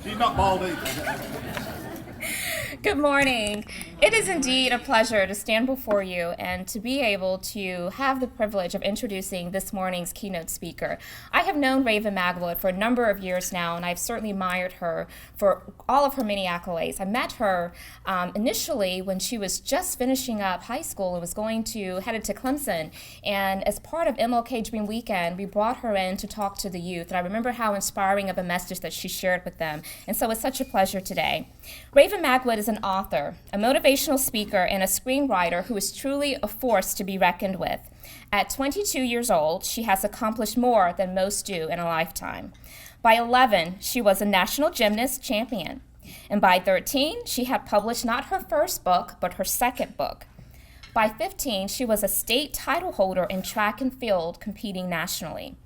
She's not bald either. Good morning. It is indeed a pleasure to stand before you and to be able to have the privilege of introducing this morning's keynote speaker. I have known Raven Magwood for a number of years now, and I've certainly admired her for all of her many accolades. I met her initially when she was just finishing up high school and was headed to Clemson. And as part of MLK Dream Weekend, we brought her in to talk to the youth. And I remember how inspiring of a message that she shared with them. And so it's such a pleasure today. Raven Magwood is an author, a motivational speaker, and a screenwriter who is truly a force to be reckoned with. At 22 years old, she has accomplished more than most do in a lifetime. By 11, she was a national gymnast champion. And by 13, she had published not her first book, but her second book. By 15, she was a state title holder in track and field, competing nationally.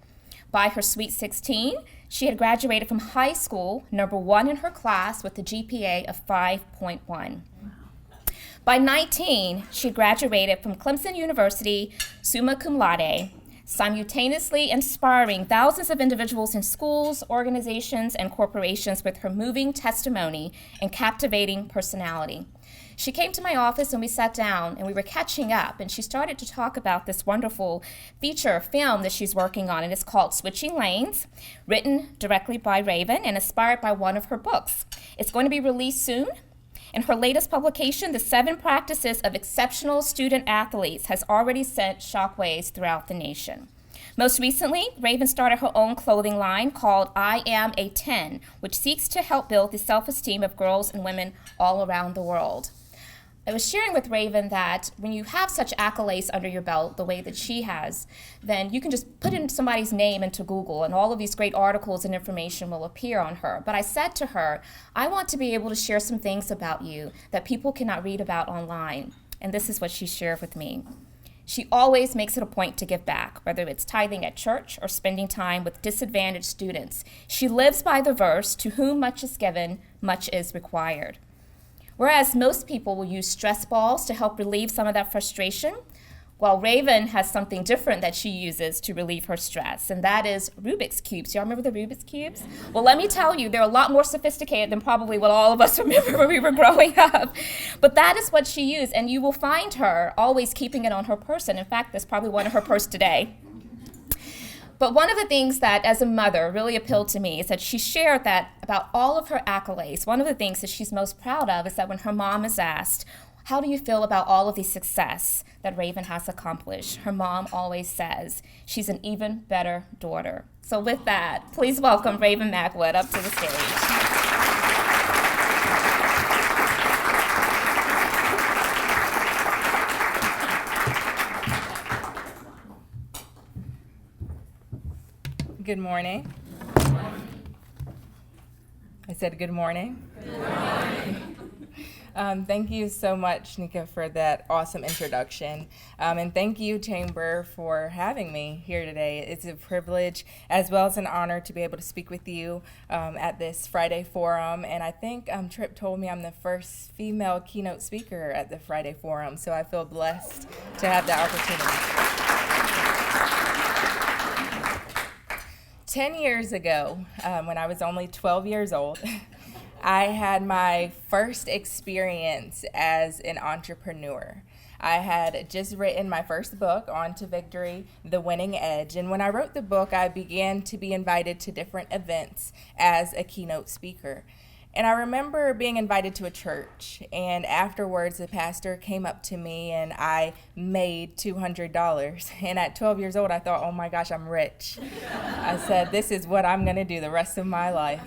By her sweet 16, she had graduated from high school, number one in her class with a GPA of 5.1. By 19, she graduated from Clemson University, summa cum laude, simultaneously inspiring thousands of individuals in schools, organizations, and corporations with her moving testimony and captivating personality. She came to my office and we sat down and we were catching up, and she started to talk about this wonderful feature film that she's working on, and it's called Switching Lanes, written directly by Raven and inspired by one of her books. It's going to be released soon. And her latest publication, The 7 Practices of Exceptional Student Athletes, has already sent shockwaves throughout the nation. Most recently, Raven started her own clothing line called I Am a 10, which seeks to help build the self-esteem of girls and women all around the world. I was sharing with Raven that when you have such accolades under your belt the way that she has, then you can just put in somebody's name into Google and all of these great articles and information will appear on her. But I said to her, I want to be able to share some things about you that people cannot read about online. And this is what she shared with me. She always makes it a point to give back, whether it's tithing at church or spending time with disadvantaged students. She lives by the verse, to whom much is given, much is required. Whereas most people will use stress balls to help relieve some of that frustration, while Raven has something different that she uses to relieve her stress, and that is Rubik's Cubes. Y'all remember the Rubik's Cubes? Well, let me tell you, they're a lot more sophisticated than probably what all of us remember when we were growing up. But that is what she used, and you will find her always keeping it on her person. In fact, that's probably one of her purse today. But one of the things that, as a mother, really appealed to me is that she shared that about all of her accolades, one of the things that she's most proud of is that when her mom is asked, how do you feel about all of the success that Raven has accomplished? Her mom always says she's an even better daughter. So with that, please welcome Raven Magwood up to the stage. Good morning. I said good morning. Good morning. Thank you so much, Nika, for that awesome introduction. And thank you, Chamber, for having me here today. It's a privilege as well as an honor to be able to speak with you at this Friday Forum. And I think Tripp told me I'm the first female keynote speaker at the Friday Forum, so I feel blessed to have the opportunity. 10 years ago, when I was only 12 years old, I had my first experience as an entrepreneur. I had just written my first book, On to Victory, The Winning Edge. And when I wrote the book, I began to be invited to different events as a keynote speaker. And I remember being invited to a church, and afterwards the pastor came up to me and I made $200. And at 12 years old, I thought, oh my gosh, I'm rich. I said, this is what I'm gonna do the rest of my life.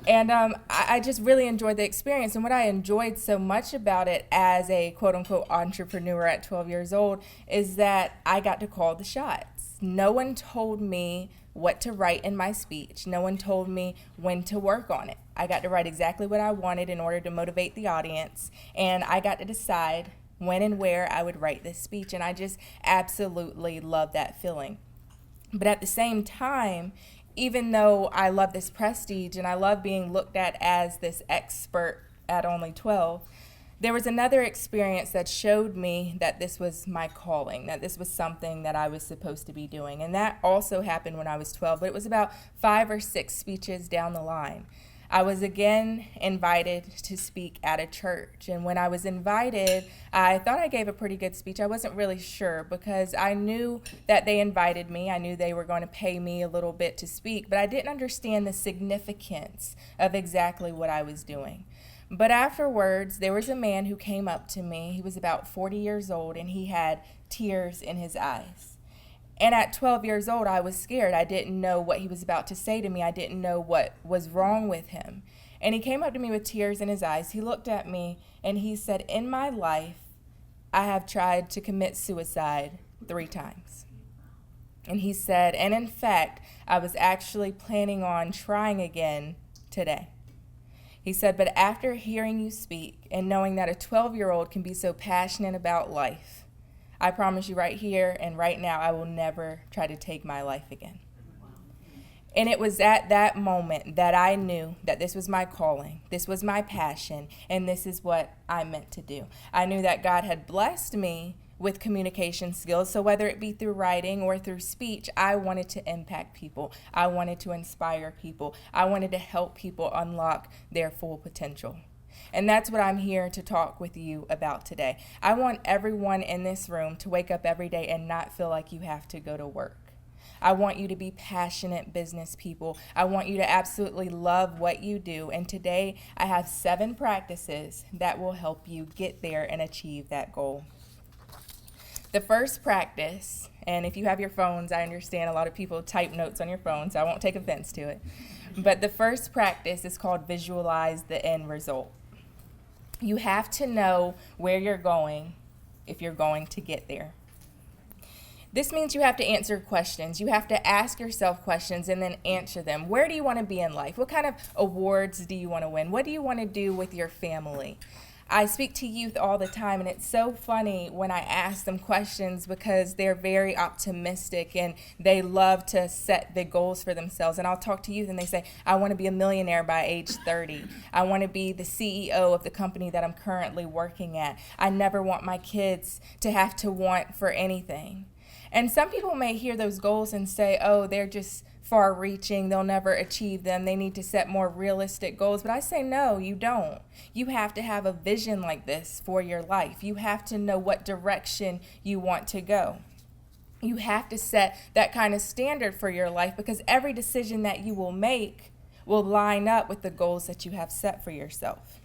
And I just really enjoyed the experience. And what I enjoyed so much about it as a quote unquote entrepreneur at 12 years old is that I got to call the shots. No one told me what to write in my speech. No one told me when to work on it. I got to write exactly what I wanted in order to motivate the audience, and I got to decide when and where I would write this speech, and I just absolutely love that feeling. But at the same time, even though I love this prestige and I love being looked at as this expert at only 12, there was another experience that showed me that this was my calling, that this was something that I was supposed to be doing. And that also happened when I was 12, but it was about 5 or 6 speeches down the line. I was again invited to speak at a church. And when I was invited, I thought I gave a pretty good speech. I wasn't really sure because I knew that they invited me. I knew they were going to pay me a little bit to speak, but I didn't understand the significance of exactly what I was doing. But afterwards, there was a man who came up to me. He was about 40 years old, and he had tears in his eyes. And at 12 years old, I was scared. I didn't know what he was about to say to me. I didn't know what was wrong with him. And he came up to me with tears in his eyes. He looked at me and he said, "In my life, I have tried to commit suicide 3 times. And he said, and in fact, I was actually planning on trying again today. He said, but after hearing you speak and knowing that a 12-year-old can be so passionate about life, I promise you right here and right now, I will never try to take my life again." And it was at that moment that I knew that this was my calling, this was my passion, and this is what I meant to do. I knew that God had blessed me with communication skills, so whether it be through writing or through speech, I wanted to impact people. I wanted to inspire people. I wanted to help people unlock their full potential. And that's what I'm here to talk with you about today. I want everyone in this room to wake up every day and not feel like you have to go to work. I want you to be passionate business people. I want you to absolutely love what you do. And today I have 7 practices that will help you get there and achieve that goal. The first practice, and if you have your phones, I understand a lot of people type notes on your phone, so I won't take offense to it. But the first practice is called visualize the end result. You have to know where you're going if you're going to get there. This means you have to answer questions. You have to ask yourself questions and then answer them. Where do you want to be in life? What kind of awards do you want to win? What do you want to do with your family? I speak to youth all the time, and it's so funny when I ask them questions because they're very optimistic and they love to set big goals for themselves. And I'll talk to youth and they say, I want to be a millionaire by age 30. I want to be the CEO of the company that I'm currently working at. I never want my kids to have to want for anything. And some people may hear those goals and say, oh, they're just far-reaching, they'll never achieve them, they need to set more realistic goals. But I say, no, you don't. You have to have a vision like this for your life. You have to know what direction you want to go. You have to set that kind of standard for your life because every decision that you will make will line up with the goals that you have set for yourself.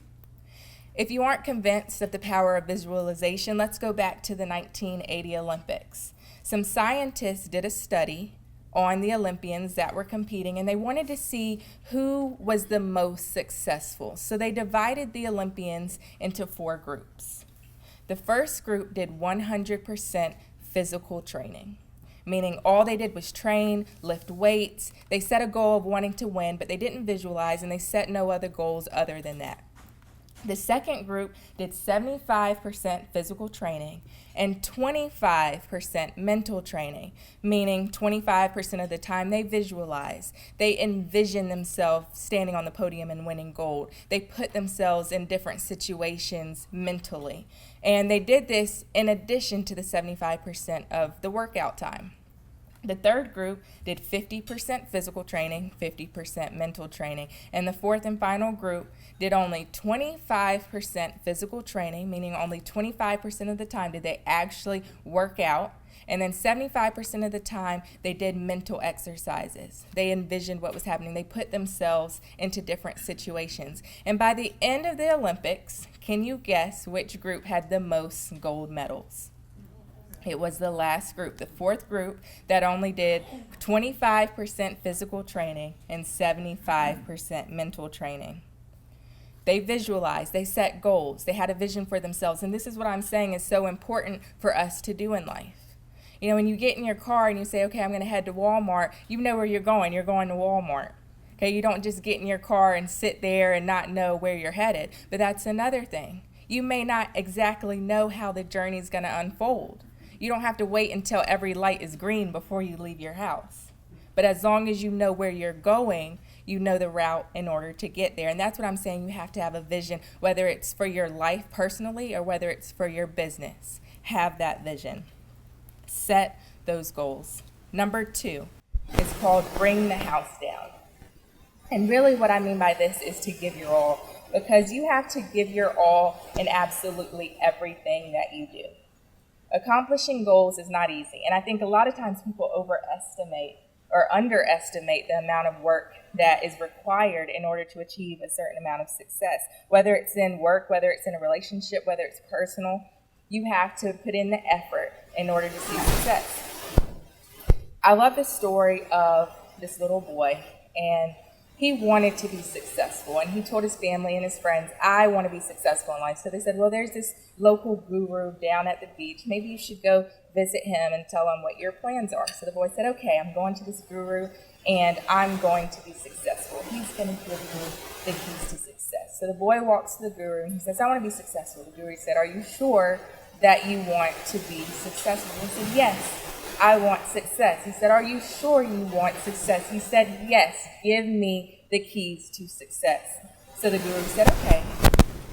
If you aren't convinced of the power of visualization, let's go back to the 1980 Olympics. Some scientists did a study on the Olympians that were competing, and they wanted to see who was the most successful. So they divided the Olympians into 4 groups. The first group did 100% physical training, meaning all they did was train, lift weights. They set a goal of wanting to win, but they didn't visualize, and they set no other goals other than that. The second group did 75% physical training and 25% mental training, meaning 25% of the time they visualize. They envision themselves standing on the podium and winning gold. They put themselves in different situations mentally. And they did this in addition to the 75% of the workout time. The third group did 50% physical training, 50% mental training. And the fourth and final group did only 25% physical training, meaning only 25% of the time did they actually work out. And then 75% of the time, they did mental exercises. They envisioned what was happening. They put themselves into different situations. And by the end of the Olympics, can you guess which group had the most gold medals? It was the last group, the fourth group, that only did 25% physical training and 75% mental training. They visualized, they set goals, they had a vision for themselves. And this is what I'm saying is so important for us to do in life. You know, when you get in your car and you say, okay, I'm going to head to Walmart, you know where you're going to Walmart. Okay, you don't just get in your car and sit there and not know where you're headed. But that's another thing. You may not exactly know how the journey is going to unfold. You don't have to wait until every light is green before you leave your house. But as long as you know where you're going, you know the route in order to get there. And that's what I'm saying. You have to have a vision, whether it's for your life personally or whether it's for your business. Have that vision. Set those goals. Number 2 is called bring the house down. And really what I mean by this is to give your all, because you have to give your all in absolutely everything that you do. Accomplishing goals is not easy, and I think a lot of times people overestimate or underestimate the amount of work that is required in order to achieve a certain amount of success. Whether it's in work, whether it's in a relationship, whether it's personal, you have to put in the effort in order to see success. I love the story of this little boy, and he wanted to be successful, and he told his family and his friends, I want to be successful in life. So they said, well, there's this local guru down at the beach. Maybe you should go visit him and tell him what your plans are. So the boy said, okay, I'm going to this guru, and I'm going to be successful. He's going to give me the keys to success. So the boy walks to the guru, and he says, I want to be successful. The guru said, are you sure that you want to be successful? He said, yes. I want success. He said, are you sure you want success? He said, yes, give me the keys to success. So the guru said, okay,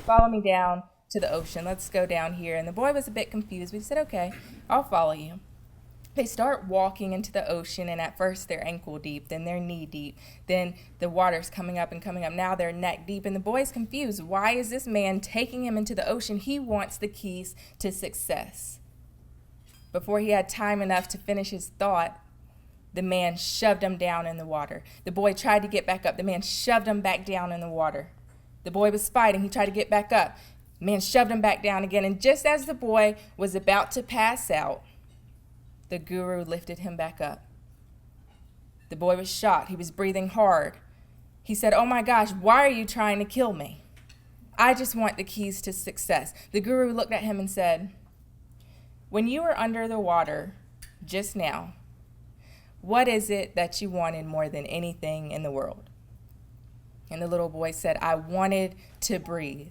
follow me down to the ocean. Let's go down here. And the boy was a bit confused, but he said, okay, I'll follow you. They start walking into the ocean, and at first they're ankle deep, then they're knee deep, then the water's coming up and coming up. Now they're neck deep, and the boy's confused. Why is this man taking him into the ocean? He wants the keys to success. Before he had time enough to finish his thought, the man shoved him down in the water. The boy tried to get back up. The man shoved him back down in the water. The boy was fighting. He tried to get back up. The man shoved him back down again. And just as the boy was about to pass out, the guru lifted him back up. The boy was shocked. He was breathing hard. He said, oh my gosh, why are you trying to kill me? I just want the keys to success. The guru looked at him and said, when you were under the water just now, what is it that you wanted more than anything in the world? And the little boy said, I wanted to breathe.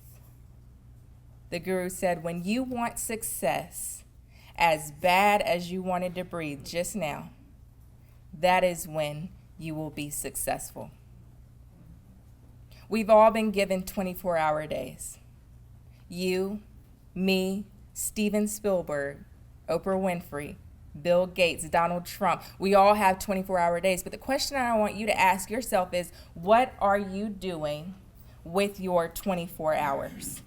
The guru said, when you want success as bad as you wanted to breathe just now, that is when you will be successful. We've all been given 24-hour days. You, me, Steven Spielberg, Oprah Winfrey, Bill Gates, Donald Trump. We all have 24-hour days. But the question I want you to ask yourself is, what are you doing with your 24 hours?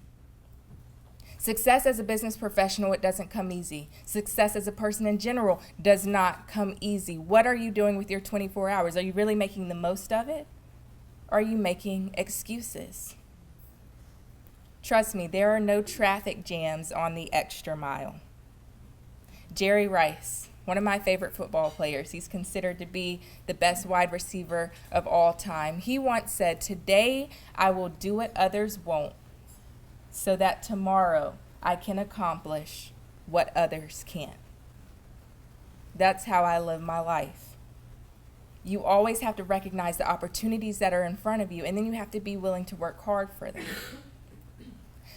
Success as a business professional, it doesn't come easy. Success as a person in general does not come easy. What are you doing with your 24 hours? Are you really making the most of it? Or are you making excuses? Trust me, there are no traffic jams on the extra mile. Jerry Rice, one of my favorite football players, he's considered to be the best wide receiver of all time. He once said, today I will do what others won't, so that tomorrow I can accomplish what others can't. That's how I live my life. You always have to recognize the opportunities that are in front of you, and then you have to be willing to work hard for them.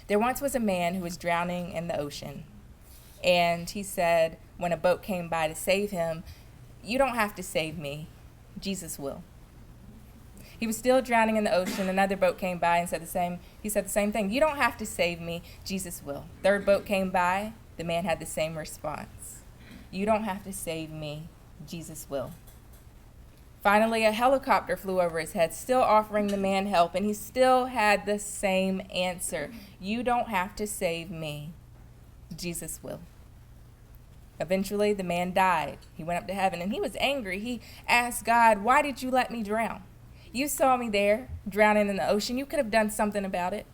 There once was a man who was drowning in the ocean, and he said when a boat came by to save him, you don't have to save me, Jesus will. He was still drowning in the ocean. Another boat came by and said the same thing. You don't have to save me, Jesus will. Third boat came by. The man had the same response. You don't have to save me, Jesus will. Finally, a helicopter flew over his head, still offering the man help, and he still had the same answer. You don't have to save me, Jesus will. Eventually, the man died. He went up to heaven, and he was angry. He asked God, why did you let me drown? You saw me there, drowning in the ocean. You could have done something about it.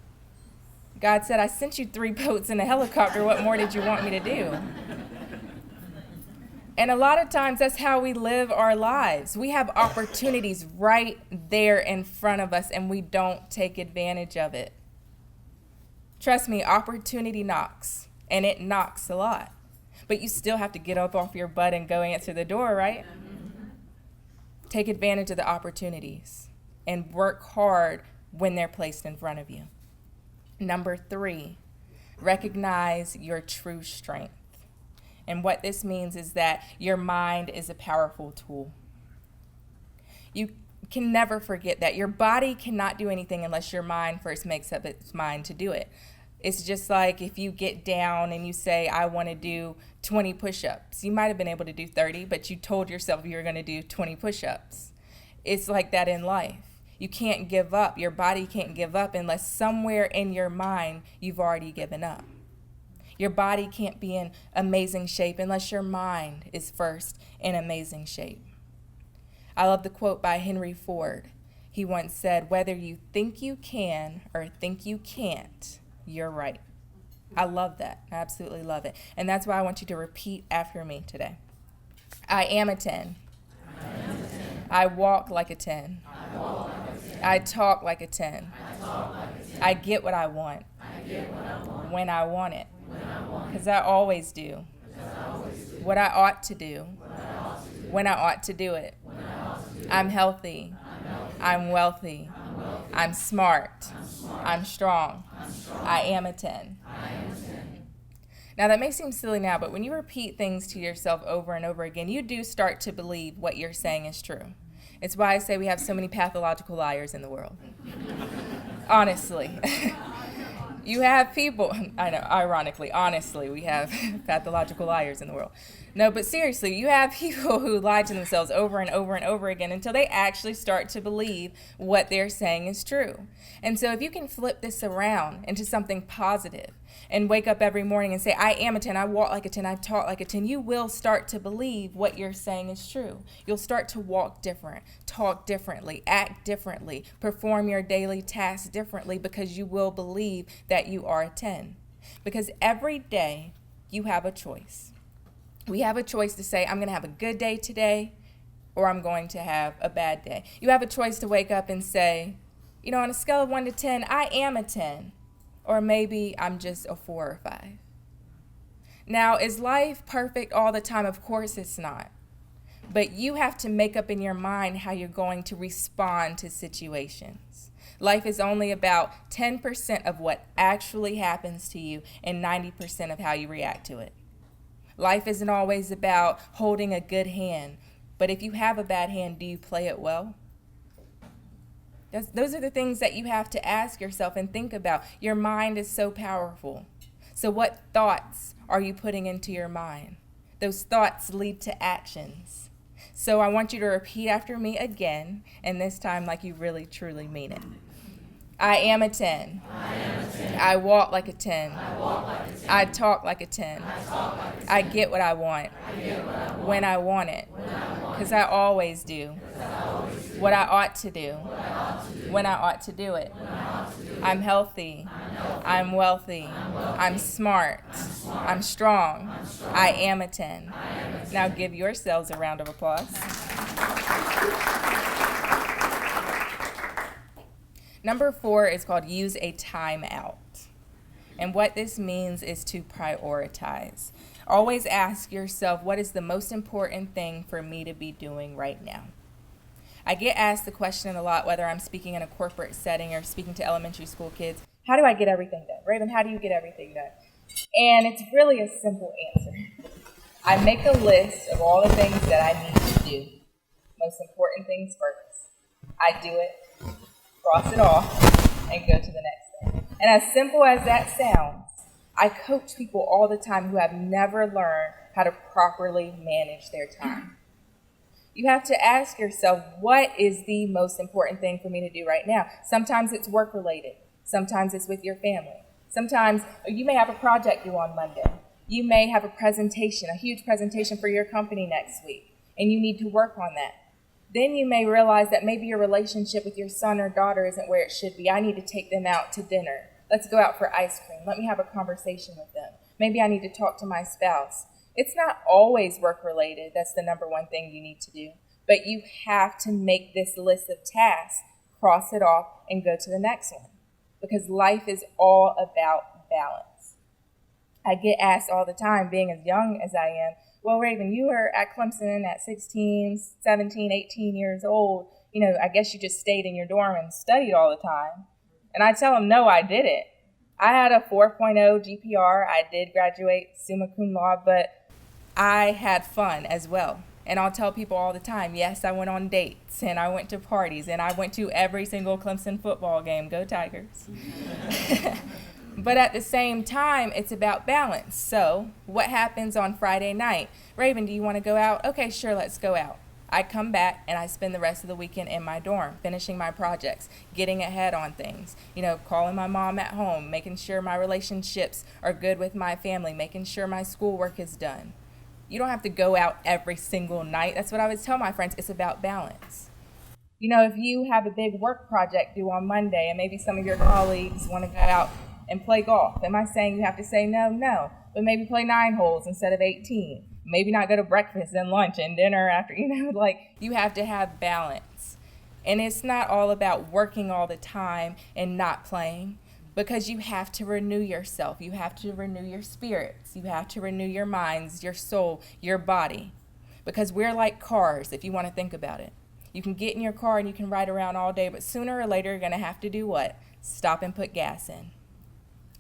God said, I sent you 3 boats and a helicopter. What more did you want me to do? And a lot of times, that's how we live our lives. We have opportunities right there in front of us, and we don't take advantage of it. Trust me, opportunity knocks, and it knocks a lot. But you still have to get up off your butt and go answer the door, right? Take advantage of the opportunities and work hard when they're placed in front of you. Number 3, recognize your true strength. And what this means is that your mind is a powerful tool. You can never forget that. Your body cannot do anything unless your mind first makes up its mind to do it. It's just like if you get down and you say, I want to do 20 push-ups. You might have been able to do 30, but you told yourself you were going to do 20 push-ups. It's like that in life. You can't give up. Your body can't give up unless somewhere in your mind you've already given up. Your body can't be in amazing shape unless your mind is first in amazing shape. I love the quote by Henry Ford. He once said, "Whether you think you can or think you can't, you're right." I love that. I absolutely love it. And that's why I want you to repeat after me today. I am a 10. I walk like a 10. I talk like a 10. I get what I want when I want it. Because I always do what I ought to do when I ought to do it. I'm healthy. I'm wealthy. I'm smart. I'm strong. I am a 10. Now, that may seem silly now, but when you repeat things to yourself over and over again, you do start to believe what you're saying is true. It's why I say we have so many pathological liars in the world. Honestly. You have people, I know, ironically, honestly, we have pathological liars in the world. No, but seriously, you have people who lie to themselves over and over and over again until they actually start to believe what they're saying is true. And so if you can flip this around into something positive and wake up every morning and say, I am a 10, I walk like a 10, I talk like a 10, you will start to believe what you're saying is true. You'll start to walk different, talk differently, act differently, perform your daily tasks differently because you will believe that you are a 10. Because every day you have a choice. We have a choice to say, I'm going to have a good day today, or I'm going to have a bad day. You have a choice to wake up and say, you know, on a scale of 1 to 10, I am a 10, or maybe I'm just a 4 or 5. Now, is life perfect all the time? Of course it's not. But you have to make up in your mind how you're going to respond to situations. Life is only about 10% of what actually happens to you and 90% of how you react to it. Life isn't always about holding a good hand, but if you have a bad hand, do you play it well? Those are the things that you have to ask yourself and think about. Your mind is so powerful. So what thoughts are you putting into your mind? Those thoughts lead to actions. So I want you to repeat after me again, and this time like you really, truly mean it. I am a 10. I walk like a 10. I talk like a 10. I get what I want when I want it. Because I always do what I ought to do when I ought to do it. I'm healthy. I'm wealthy. I'm smart. I'm strong. I am a 10. Now give yourselves a round of applause. Number 4 is called use a timeout. And what this means is to prioritize. Always ask yourself, what is the most important thing for me to be doing right now? I get asked the question a lot, whether I'm speaking in a corporate setting or speaking to elementary school kids, how do I get everything done? Raven, how do you get everything done? And it's really a simple answer. I make a list of all the things that I need to do. Most important things first. I do it, cross it off, and go to the next thing. And as simple as that sounds, I coach people all the time who have never learned how to properly manage their time. You have to ask yourself, what is the most important thing for me to do right now? Sometimes it's work-related. Sometimes it's with your family. Sometimes you may have a project due on Monday. You may have a presentation, a huge presentation for your company next week, and you need to work on that. Then you may realize that maybe your relationship with your son or daughter isn't where it should be. I need to take them out to dinner. Let's go out for ice cream. Let me have a conversation with them. Maybe I need to talk to my spouse. It's not always work-related. That's the number one thing you need to do. But you have to make this list of tasks, cross it off, and go to the next one. Because life is all about balance. I get asked all the time, being as young as I am, well, Raven, you were at Clemson at 16, 17, 18 years old. You know, I guess you just stayed in your dorm and studied all the time. And I tell them, no, I didn't. I had a 4.0 GPR. I did graduate summa cum laude, but I had fun as well. And I'll tell people all the time, yes, I went on dates, and I went to parties, and I went to every single Clemson football game. Go Tigers. But at the same time, it's about balance. So what happens on Friday night? Raven, do you want to go out? Okay, sure, let's go out. I come back and I spend the rest of the weekend in my dorm, finishing my projects, getting ahead on things, calling my mom at home, making sure my relationships are good with my family, making sure my schoolwork is done. You don't have to go out every single night. That's what I always tell my friends. It's about balance. If you have a big work project due on Monday and maybe some of your colleagues want to go out and play golf, am I saying you have to say no? No. But maybe play 9 holes instead of 18. Maybe not go to breakfast and lunch and dinner after, you have to have balance. And it's not all about working all the time and not playing, because you have to renew yourself. You have to renew your spirits. You have to renew your minds, your soul, your body. Because we're like cars, if you want to think about it. You can get in your car and you can ride around all day, but sooner or later you're going to have to do what? Stop and put gas in.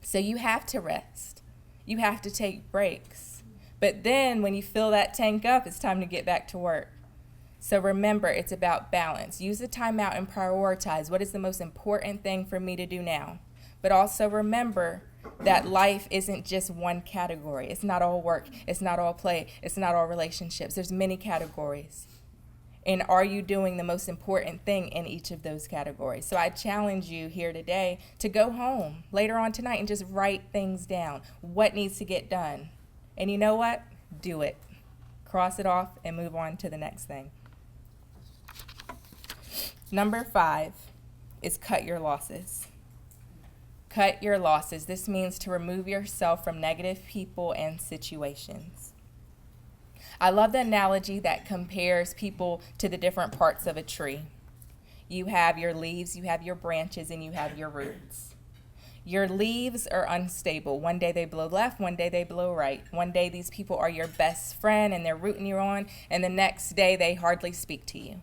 So you have to rest. You have to take breaks. But then when you fill that tank up, it's time to get back to work. So remember, it's about balance. Use the timeout and prioritize. What is the most important thing for me to do now? But also remember that life isn't just one category. It's not all work. It's not all play. It's not all relationships. There's many categories. And are you doing the most important thing in each of those categories? So I challenge you here today to go home later on tonight and just write things down. What needs to get done? And you know what? Do it. Cross it off and move on to the next thing. Number 5 is cut your losses. Cut your losses. This means to remove yourself from negative people and situations. I love the analogy that compares people to the different parts of a tree. You have your leaves, you have your branches, and you have your roots. Your leaves are unstable. One day they blow left, one day they blow right. One day these people are your best friend and they're rooting you on, and the next day they hardly speak to you.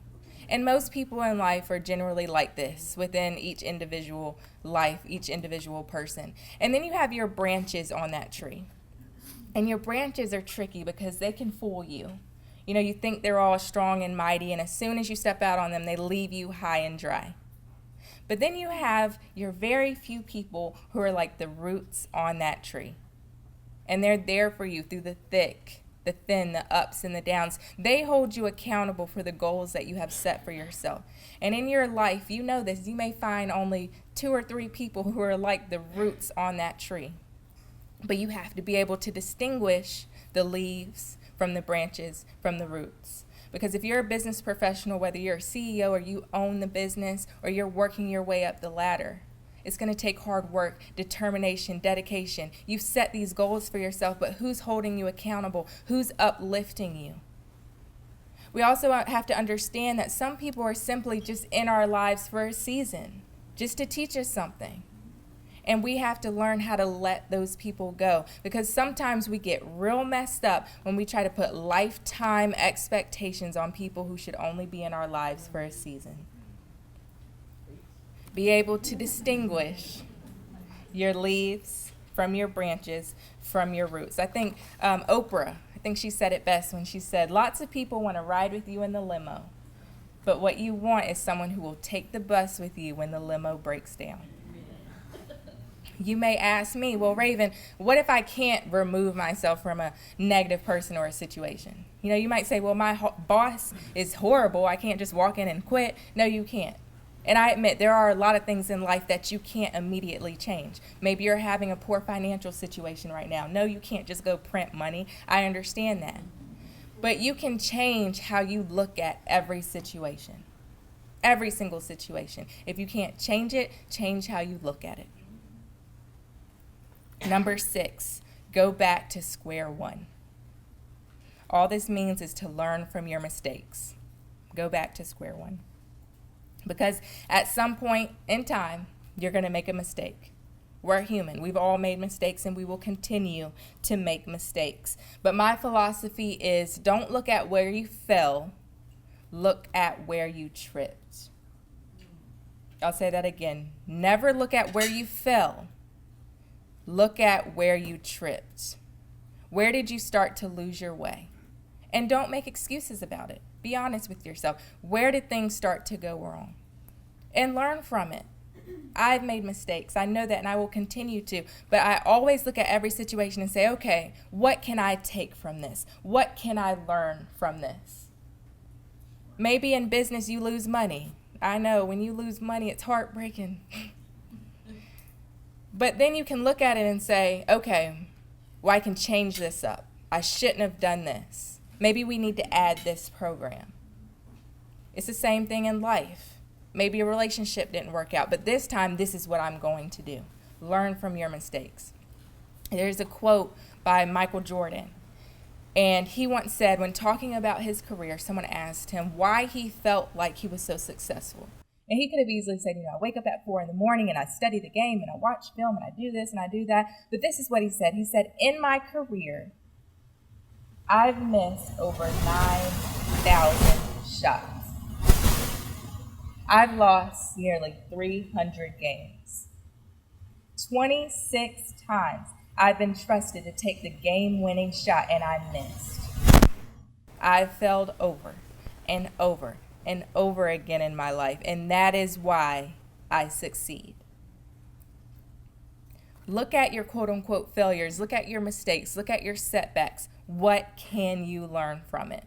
And most people in life are generally like this within each individual life, each individual person. And then you have your branches on that tree. And your branches are tricky because they can fool you. You think they're all strong and mighty, and as soon as you step out on them, they leave you high and dry. But then you have your very few people who are like the roots on that tree. And they're there for you through the thick, the thin, the ups and the downs. They hold you accountable for the goals that you have set for yourself. And in your life, you know this, you may find only 2 or 3 people who are like the roots on that tree. But you have to be able to distinguish the leaves from the branches from the roots. Because if you're a business professional, whether you're a CEO or you own the business or you're working your way up the ladder, it's going to take hard work, determination, dedication. You've set these goals for yourself, but who's holding you accountable? Who's uplifting you? We also have to understand that some people are simply just in our lives for a season, just to teach us something. And we have to learn how to let those people go, because sometimes we get real messed up when we try to put lifetime expectations on people who should only be in our lives for a season. Be able to distinguish your leaves from your branches, from your roots. I think Oprah, she said it best when she said, lots of people want to ride with you in the limo, but what you want is someone who will take the bus with you when the limo breaks down. You may ask me, well, Raven, what if I can't remove myself from a negative person or a situation? You might say, well, my boss is horrible. I can't just walk in and quit. No, you can't. And I admit there are a lot of things in life that you can't immediately change. Maybe you're having a poor financial situation right now. No, you can't just go print money. I understand that. But you can change how you look at every situation. Every single situation. If you can't change it, change how you look at it. Number 6, go back to square one. All this means is to learn from your mistakes. Go back to square one. Because at some point in time, you're going to make a mistake. We're human. We've all made mistakes, and we will continue to make mistakes. But my philosophy is don't look at where you fell. Look at where you tripped. I'll say that again. Never look at where you fell. Look at where you tripped. Where did you start to lose your way? And don't make excuses about it. Be honest with yourself. Where did things start to go wrong? And learn from it. I've made mistakes. I know that, and I will continue to. But I always look at every situation and say, okay, what can I take from this? What can I learn from this? Maybe in business you lose money. I know, when you lose money, it's heartbreaking. But then you can look at it and say, okay, well, I can change this up. I shouldn't have done this. Maybe we need to add this program. It's the same thing in life. Maybe a relationship didn't work out, but this time, this is what I'm going to do. Learn from your mistakes. There's a quote by Michael Jordan, and he once said, when talking about his career, someone asked him why he felt like he was so successful. And he could have easily said, I wake up at 4 a.m. and I study the game and I watch film and I do this and I do that. But this is what he said. He said, in my career, I've missed over 9,000 shots. I've lost nearly 300 games. 26 times I've been trusted to take the game-winning shot and I missed. I've failed over and over and over again in my life, and that is why I succeed. Look at your quote-unquote failures. Look at your mistakes. Look at your setbacks. What can you learn from it?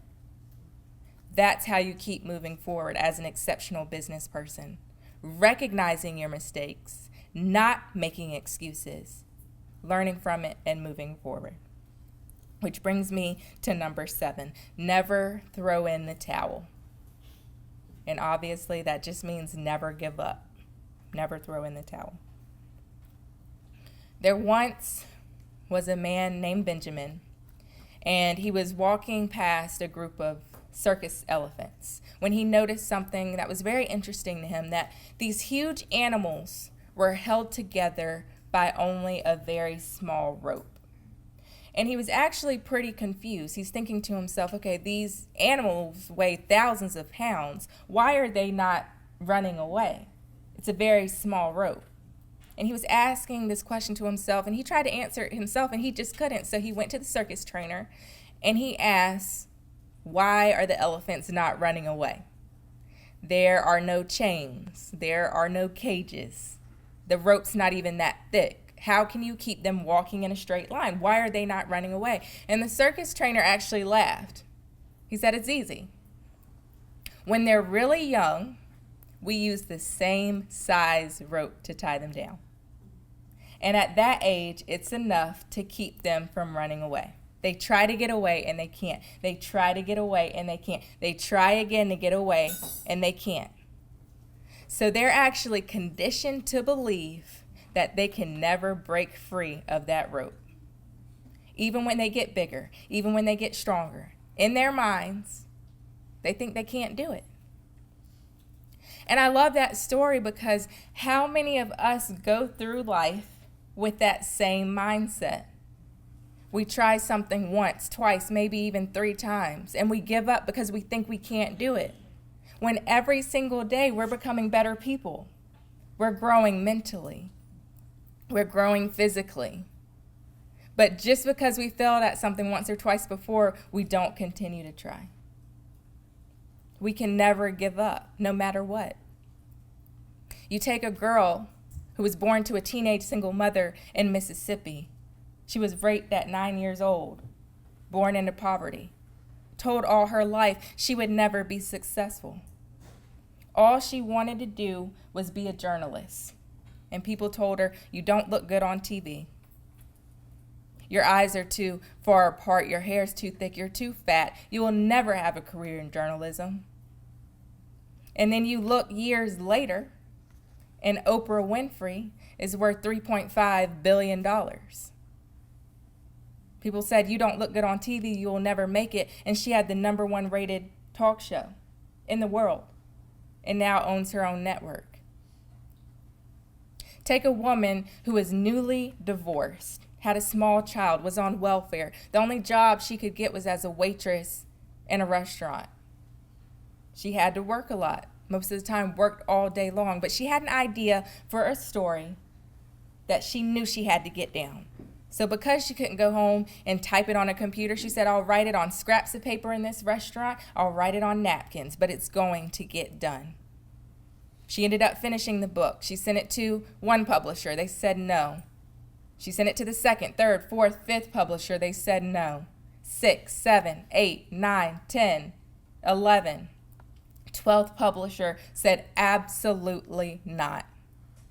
That's how you keep moving forward as an exceptional business person. Recognizing your mistakes, not making excuses, learning from it, and moving forward. Which brings me to number 7. Never throw in the towel. And obviously that just means never give up. Never throw in the towel. There once was a man named Benjamin, and he was walking past a group of circus elephants when he noticed something that was very interesting to him, that these huge animals were held together by only a very small rope. And he was actually pretty confused. He's thinking to himself, okay, these animals weigh thousands of pounds. Why are they not running away? It's a very small rope. And he was asking this question to himself, and he tried to answer it himself, and he just couldn't. So he went to the circus trainer, and he asked, why are the elephants not running away? There are no chains. There are no cages. The rope's not even that thick. How can you keep them walking in a straight line? Why are they not running away? And the circus trainer actually laughed. He said, it's easy. When they're really young, we use the same size rope to tie them down. And at that age, it's enough to keep them from running away. They try to get away and they can't. They try to get away and they can't. They try again to get away and they can't. So they're actually conditioned to believe that they can never break free of that rope. Even when they get bigger, even when they get stronger, in their minds, they think they can't do it. And I love that story because how many of us go through life with that same mindset? We try something once, twice, maybe even 3 times, and we give up because we think we can't do it. When every single day we're becoming better people. We're growing mentally. We're growing physically. But just because we failed at something once or twice before, we don't continue to try. We can never give up, no matter what. You take a girl who was born to a teenage single mother in Mississippi. She was raped at 9 years old, born into poverty, told all her life she would never be successful. All she wanted to do was be a journalist. And people told her, you don't look good on TV. Your eyes are too far apart. Your hair's too thick. You're too fat. You will never have a career in journalism. And then you look years later, and Oprah Winfrey is worth $3.5 billion. People said, you don't look good on TV. You will never make it. And she had the #1 rated talk show in the world and now owns her own network. Take a woman who is newly divorced, had a small child, was on welfare. The only job she could get was as a waitress in a restaurant. She had to work a lot. Most of the time worked all day long, but she had an idea for a story that she knew she had to get down. So because she couldn't go home and type it on a computer, she said, I'll write it on scraps of paper in this restaurant. I'll write it on napkins, but it's going to get done. She ended up finishing the book. She sent it to one publisher. They said no. She sent it to the 2nd, 3rd, 4th, 5th publisher. They said no. 6, 7, 8, 9, 10, 11. 12th publisher said, absolutely not.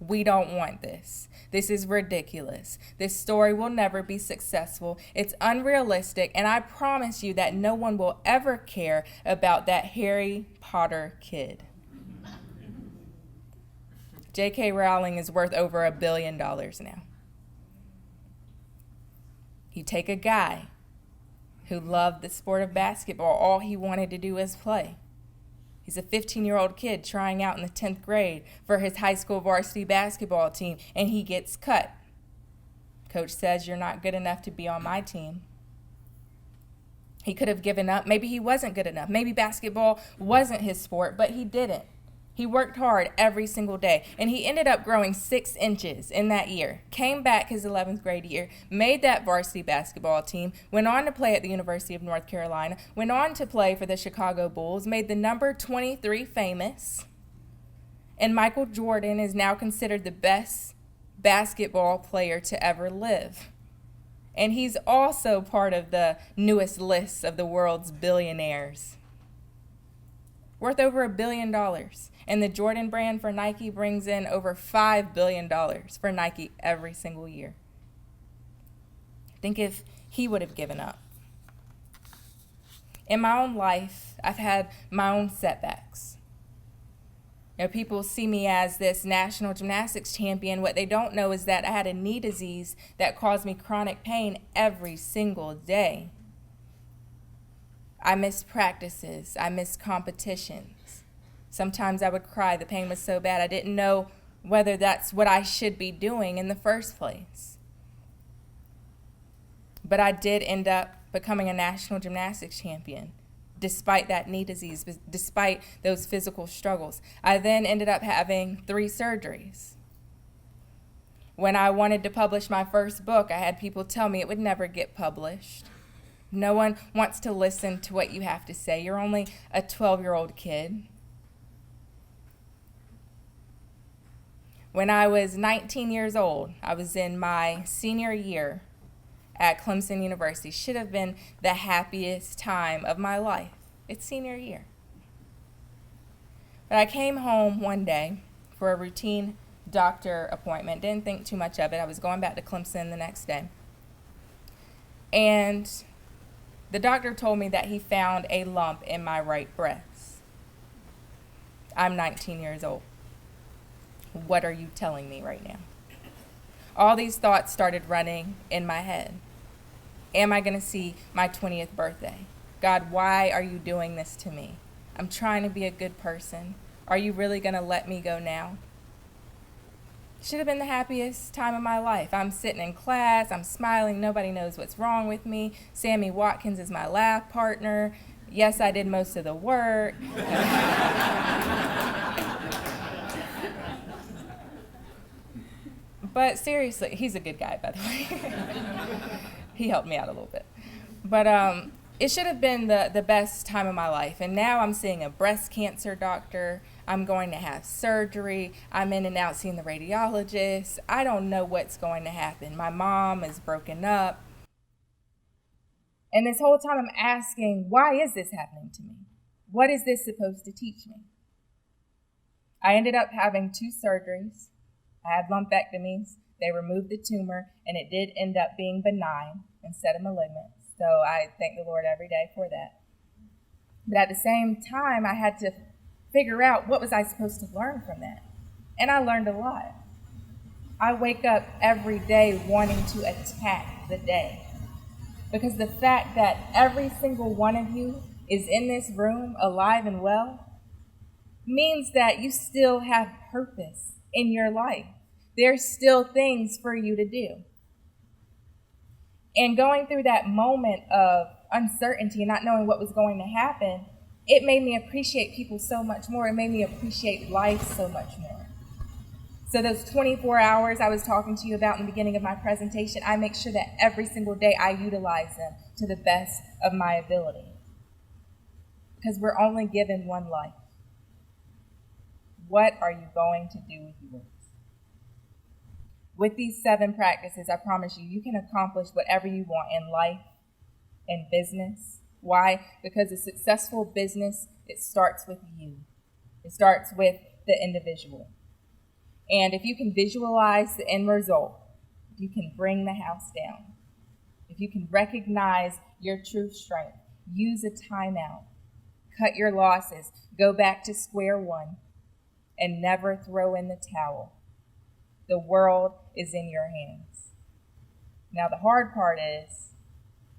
We don't want this. This is ridiculous. This story will never be successful. It's unrealistic, and I promise you that no one will ever care about that Harry Potter kid. J.K. Rowling is worth over $1 billion now. You take a guy who loved the sport of basketball. All he wanted to do was play. He's a 15-year-old kid trying out in the 10th grade for his high school varsity basketball team, and he gets cut. Coach says, you're not good enough to be on my team. He could have given up. Maybe he wasn't good enough. Maybe basketball wasn't his sport, but he didn't. He worked hard every single day, and he ended up growing 6 inches in that year, came back his 11th grade year, made that varsity basketball team, went on to play at the University of North Carolina, went on to play for the Chicago Bulls, made the number 23 famous, and Michael Jordan is now considered the best basketball player to ever live. And he's also part of the newest list of the world's billionaires. Worth over $1 billion. And the Jordan brand for Nike brings in over $5 billion for Nike every single year. Think if he would have given up. In my own life, I've had my own setbacks. You know, people see me as this national gymnastics champion. What they don't know is that I had a knee disease that caused me chronic pain every single day. I missed practices. I missed competitions. Sometimes I would cry. The pain was so bad I didn't know whether that's what I should be doing in the first place. But I did end up becoming a national gymnastics champion, despite that knee disease, despite those physical struggles. I then ended up having 3 surgeries. When I wanted to publish my first book, I had people tell me it would never get published. No one wants to listen to what you have to say. You're only a 12-year-old kid. When I was 19 years old, I was in my senior year at Clemson University. Should have been the happiest time of my life. It's senior year. But I came home one day for a routine doctor appointment. Didn't think too much of it. I was going back to Clemson the next day. And the doctor told me that he found a lump in my right breast. I'm 19 years old. What are you telling me right now? All these thoughts started running in my head. Am I going to see my 20th birthday? God, why are you doing this to me? I'm trying to be a good person. Are you really going to let me go now? Should have been the happiest time of my life. I'm sitting in class. I'm smiling. Nobody knows what's wrong with me. Sammy Watkins is my laugh partner. Yes, I did most of the work. But seriously, he's a good guy, by the way. He helped me out a little bit. But it should have been the best time of my life. And now I'm seeing a breast cancer doctor. I'm going to have surgery. I'm in and out seeing the radiologist. I don't know what's going to happen. My mom is broken up. And this whole time I'm asking, why is this happening to me? What is this supposed to teach me? I ended up having 2 surgeries. I had lumpectomies. They removed the tumor, and it did end up being benign instead of malignant. So I thank the Lord every day for that. But at the same time, I had to figure out what was I supposed to learn from that. And I learned a lot. I wake up every day wanting to attack the day. Because the fact that every single one of you is in this room alive and well means that you still have purpose in your life. There's still things for you to do. And going through that moment of uncertainty and not knowing what was going to happen, it made me appreciate people so much more. It made me appreciate life so much more. So those 24 hours I was talking to you about in the beginning of my presentation, I make sure that every single day I utilize them to the best of my ability. Because we're only given one life. What are you going to do with yours? With these 7 practices, I promise you, you can accomplish whatever you want in life and business. Why? Because a successful business, it starts with you. It starts with the individual. And if you can visualize the end result, you can bring the house down. If you can recognize your true strength, use a timeout, cut your losses, go back to square one, and never throw in the towel. The world is in your hands. Now the hard part is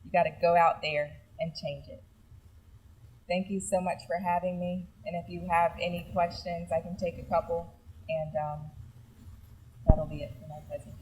you got to go out there and change it. Thank you so much for having me. And if you have any questions, I can take a couple, and that'll be it for my presentation.